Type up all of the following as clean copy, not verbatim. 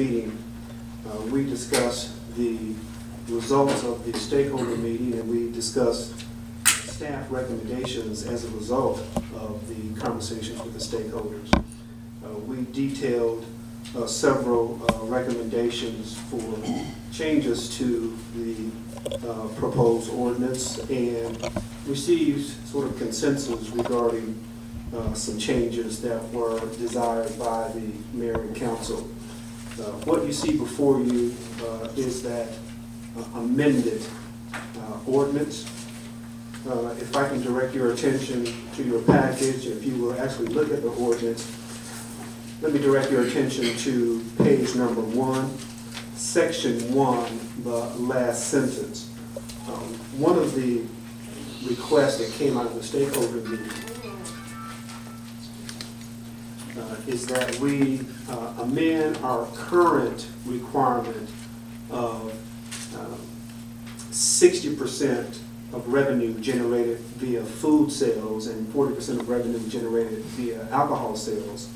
meeting, we discussed the results of the stakeholder meeting, and we discussed staff recommendations as a result of the conversations with the stakeholders. We detailed several recommendations for changes to the proposed ordinance and received sort of consensus regarding some changes that were desired by the mayor and council. What you see before you is that amended ordinance. If I can direct your attention to your package, if you will actually look at the ordinance, let me direct your attention to page number 1, section 1, the last sentence. One of the requests that came out of the stakeholder meeting is that we amend our current requirement of 60% of revenue generated via food sales and 40% of revenue generated via alcohol sales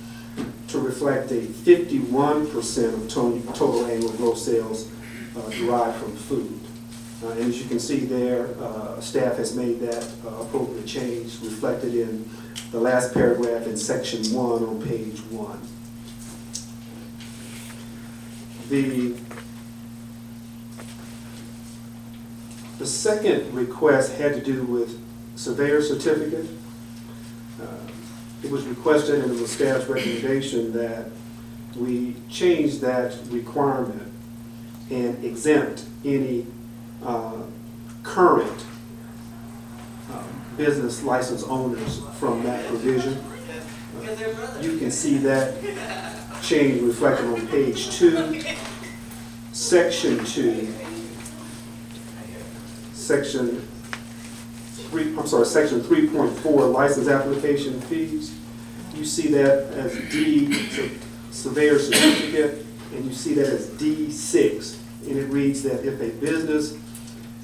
to reflect a 51% of total annual gross sales derived from food. And as you can see there, staff has made that appropriate change reflected in the last paragraph in section 1 on page 1. The second request had to do with surveyor certificate. It was requested, and it was staff's recommendation that we change that requirement and exempt any current business license owners from that provision. You can see that change reflected on page 2, section 2, section 3.4, license application fees. You see that as D, surveyor certificate, and you see that as D6, and it reads that if a business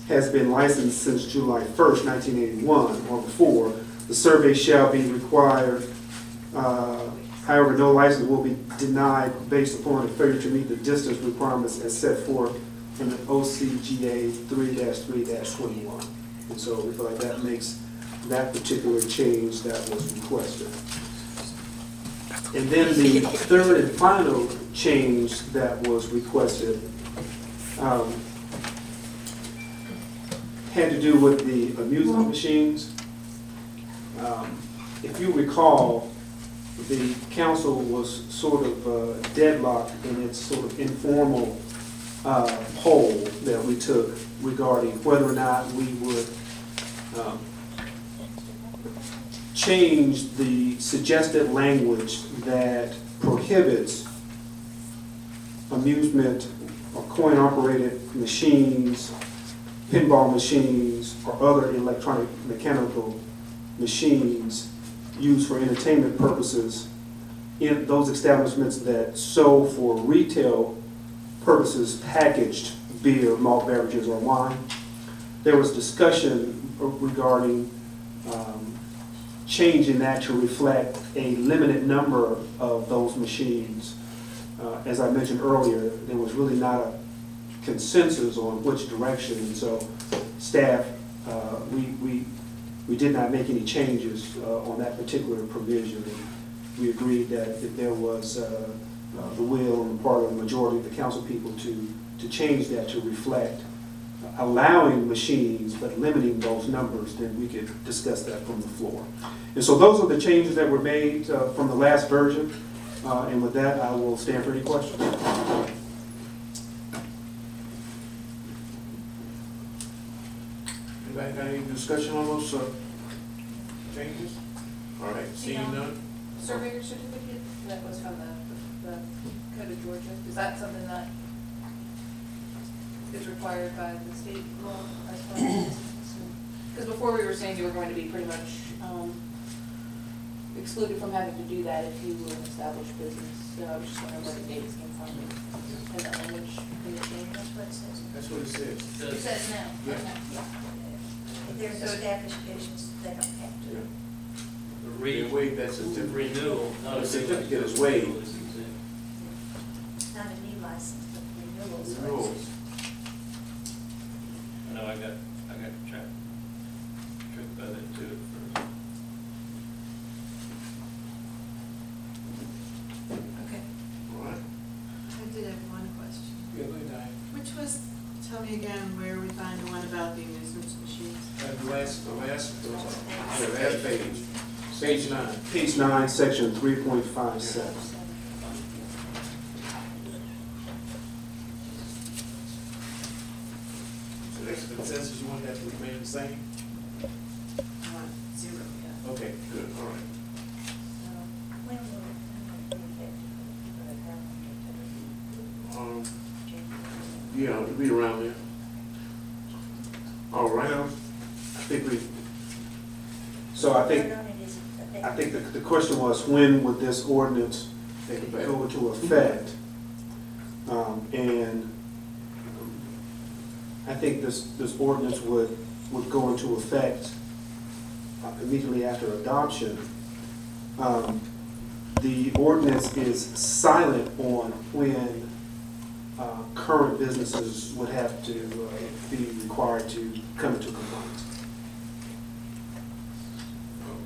has been licensed since July 1st, 1981 or before, the survey shall be required. However, no license will be denied based upon a failure to meet the distance requirements as set forth in the OCGA 3-3-21. And so we feel like that makes that particular change that was requested. And then the third and final change that was requested had to do with the amusement machines. If you recall, the council was sort of deadlocked in its sort of informal poll that we took regarding whether or not we would change the suggested language that prohibits amusement or coin-operated machines, pinball machines, or other electronic mechanical machines used for entertainment purposes in those establishments that sold for retail purposes packaged beer, malt beverages, or wine. There was discussion regarding changing that to reflect a limited number of those machines. As I mentioned earlier, there was really not a consensus on which direction, and so staff, we did not make any changes on that particular provision. We agreed that if there was the will on the part of the majority of the council people to change that to reflect allowing machines but limiting those numbers, then we could discuss that from the floor. And so those are the changes that were made from the last version. And with that, I will stand for any questions. Anybody got any discussion on those changes? All right, seeing none. Surveyor certificate, that was from the Code of Georgia. Is that something that is required by the state law as well? Because before we were saying you were going to be pretty much excluded from having to do that if you were an established business. So I was just wondering where the dates came from and the language in the change. That's what it says. That's what it says. It says now. Yeah. Okay. If there's established business, they don't have to. Yeah. The waive that certificate. renewal. The certificate is waived. It's not a new license, but renewals. Renewals. No, I got tricked by that too at first. Okay, All right. I did have one question. Yeah, go ahead, Diane. Which was, tell me again where we find the one about the amusement machines? The last page, page 9. Page 9, section 3.57. So that's the consensus, you want that to remain the same? I want 0, yeah. Okay, good, all right. When will it be effective? Yeah, it'll be around there. All right. Well, I think the question was, when would this ordinance Take it back. go into effect? And I think this ordinance would go into effect immediately after adoption. The ordinance is silent on when current businesses would have to be required to come into compliance.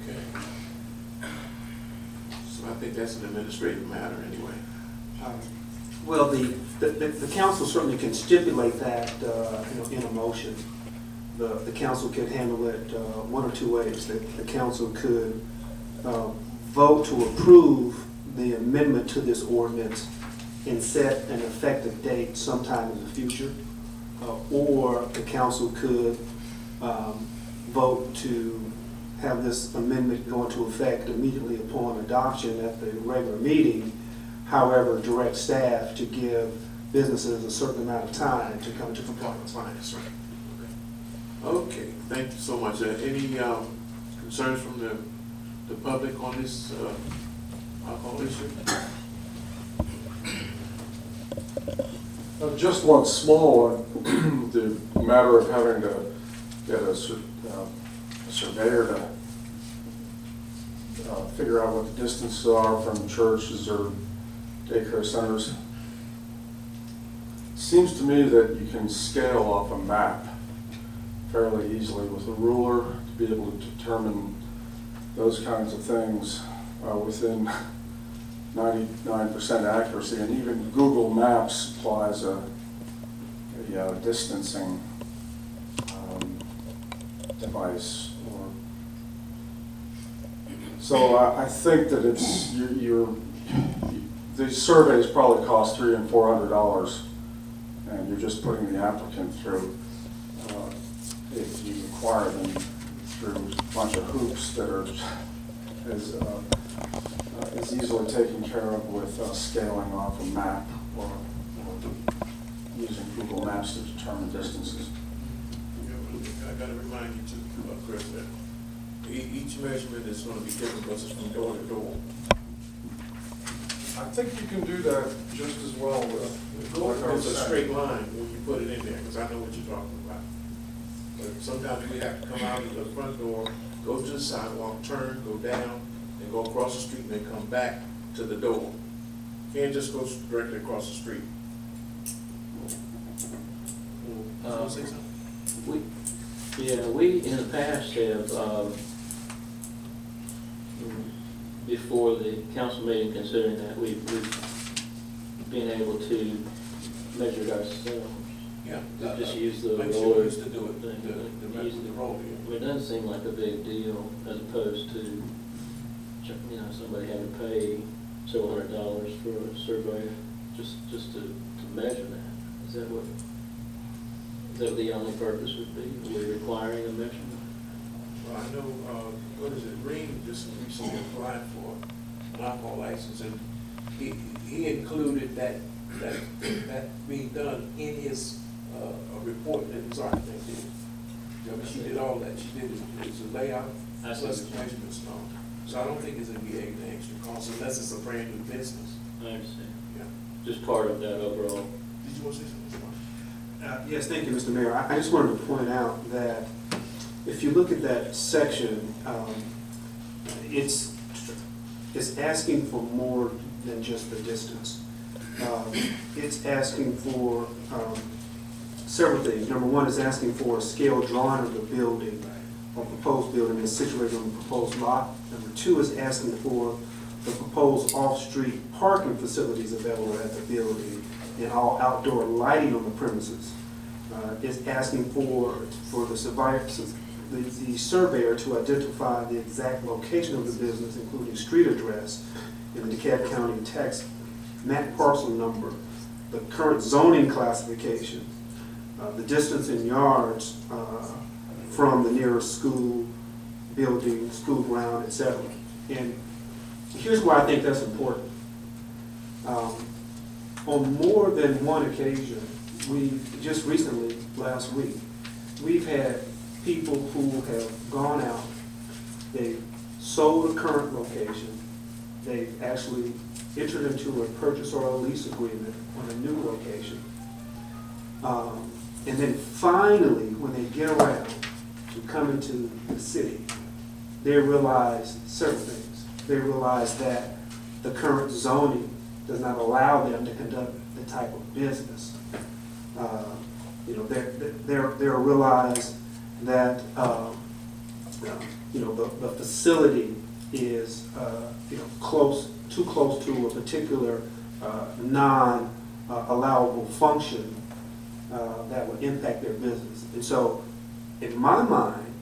Okay. So I think that's an administrative matter anyway. Well, the council certainly can stipulate that in a motion. The council could handle it one or two ways. The council could vote to approve the amendment to this ordinance and set an effective date sometime in the future, or the council could vote to have this amendment go into effect immediately upon adoption at the regular meeting. However, direct staff to give businesses a certain amount of time to come to compliance. Fine, that's right. Okay, thank you so much. Any concerns from the public on this alcohol issue? Just one small one, the matter of having to get a surveyor to figure out what the distances are from churches or daycare centers. Seems to me that you can scale off a map fairly easily with a ruler to be able to determine those kinds of things within 99% accuracy, and even Google Maps supplies a distancing device. So I think that it's the surveys probably cost $300 and $400, and you're just putting the applicant through. If you acquire them through a bunch of hoops that are is easily taken care of with scaling off a map or using Google Maps to determine distances. I got to remind you too, Chris, that each measurement is going to be different because it's from door to door. I think you can do that just as well with. It's a straight line when you put it in there, because I know what you're talking about. But sometimes we have to come out of the front door, go to the sidewalk, turn, go down, and go across the street, and then come back to the door. Can't just go directly across the street. Say something? We in the past have, before the council meeting considering that, we've been able to measure it ourselves. Yeah. Just use the Like you roller used to do it, thing. use the roller. I mean, it doesn't seem like a big deal as opposed to, somebody having to pay several $100s for a survey just to measure that. Is that what the only purpose would be? Are we requiring a measurement? Well, I know, what is it, Green just recently applied for an alcohol license, and he included that being done in his report that his architect did. I mean, she did all that. She did it was a layout plus measurements and all. So I don't think it's gonna be any extra cost unless it's a brand new business. I understand. Yeah. Just part of that overall. Did you want to say something, Mr. Martin? Yes, thank you, Mr. Mayor. I just wanted to point out that if you look at that section, it's asking for more than just the distance. It's asking for several things. Number one is asking for a scale drawing of the building, or proposed building is situated on the proposed lot. Number two is asking for the proposed off-street parking facilities available at the building and all outdoor lighting on the premises. It's asking for the surveyor to identify the exact location of the business, including street address and the DeKalb County tax map parcel number, the current zoning classification, the distance in yards from the nearest school, building, school ground, etc. And here's why I think that's important. On more than one occasion, we just recently, last week, we've had people who have gone out, they've sold a current location, they've actually entered into a purchase or a lease agreement on a new location. And then finally, when they get around to come into the city, they realize several things. They realize that the current zoning does not allow them to conduct the type of business. They realize that the facility is too close to a particular non-allowable function that would impact their business. And so, in my mind,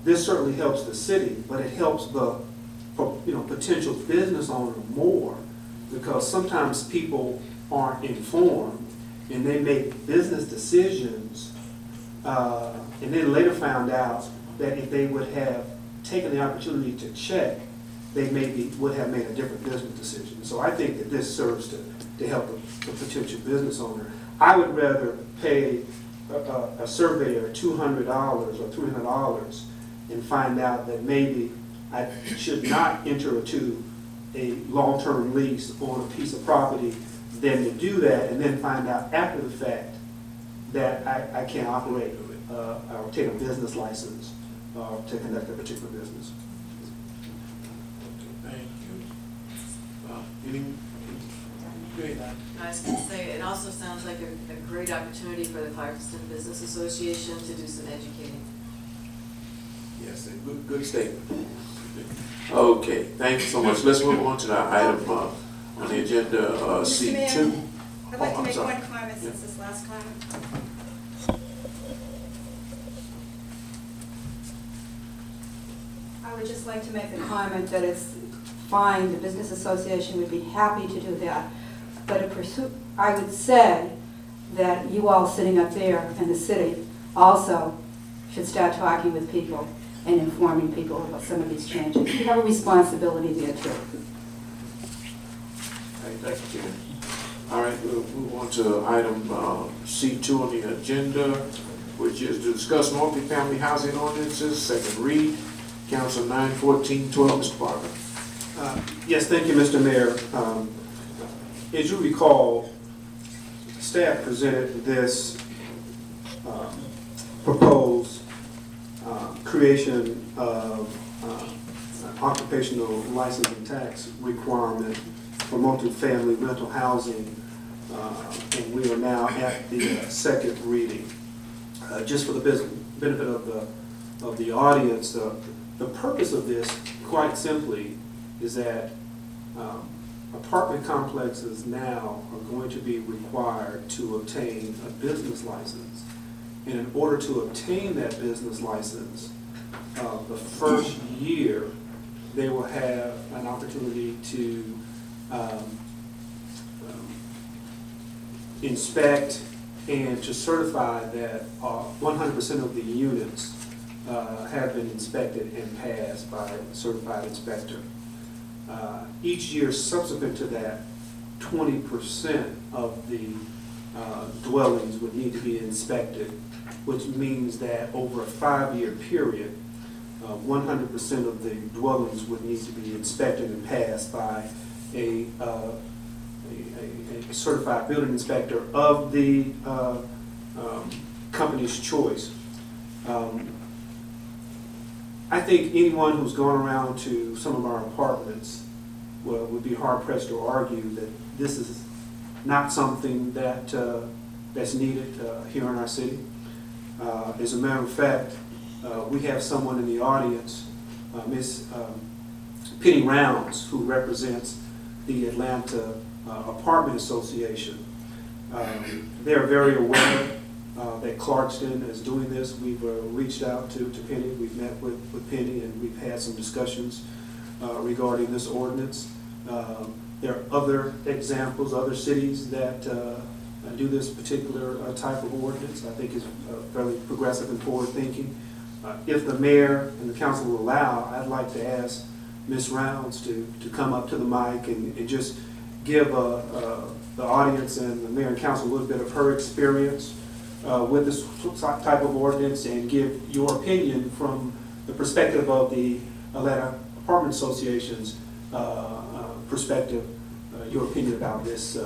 this certainly helps the city, but it helps the potential business owner more, because sometimes people aren't informed and they make business decisions and then later found out that if they would have taken the opportunity to check, they would have made a different business decision. So I think that this serves to help the potential business owner. I would rather pay a surveyor $200 or $300 and find out that maybe I should not enter into a long-term lease on a piece of property than to do that and then find out after the fact that I can't operate or take a business license to conduct a particular business. Thank you. I was going to say, it also sounds like a great opportunity for the Clarkston Business Association to do some educating. Yes, a good statement. Okay, thank you so much. Let's move on to the item on the agenda, Mr. Mayor, C2. I'd like to I'm make sorry. one comment since this last comment. I would just like to make the comment that it's fine, the business association would be happy to do that. But I would say that you all sitting up there in the city also should start talking with people and informing people about some of these changes. You have a responsibility there too. Thank you, Ken. All right, we'll move on to item C2 on the agenda, which is to discuss multifamily housing ordinances, second read, Council 91412, Mr. Barber. Yes, thank you, Mr. Mayor. As you recall, staff presented this proposed creation of occupational licensing tax requirement for multifamily rental housing, and we are now at the second reading. Just for the benefit of the audience, the purpose of this, quite simply, is that apartment complexes now are going to be required to obtain a business license. And in order to obtain that business license, the first year they will have an opportunity to inspect and to certify that 100% of the units have been inspected and passed by a certified inspector. Each year subsequent to that, 20% of the dwellings would need to be inspected, which means that over a 5-year period, 100% of the dwellings would need to be inspected and passed by a certified building inspector of the company's choice. I think anyone who's gone around to some of our apartments would be hard pressed to argue that this is not something that that's needed here in our city. As a matter of fact, we have someone in the audience, Miss Penny Rounds, who represents the Atlanta Apartment Association. They're very aware that Clarkston is doing this. We've reached out to Penny. We've met with Penny, and we've had some discussions regarding this ordinance. There are other examples, other cities that do this particular type of ordinance. I think it's fairly progressive and forward-thinking. If the mayor and the council will allow, I'd like to ask Ms. Rounds to come up to the mic and just give the audience and the mayor and council a little bit of her experience with this type of ordinance, and give your opinion from the perspective of the Atlanta Apartment Association's perspective, your opinion about this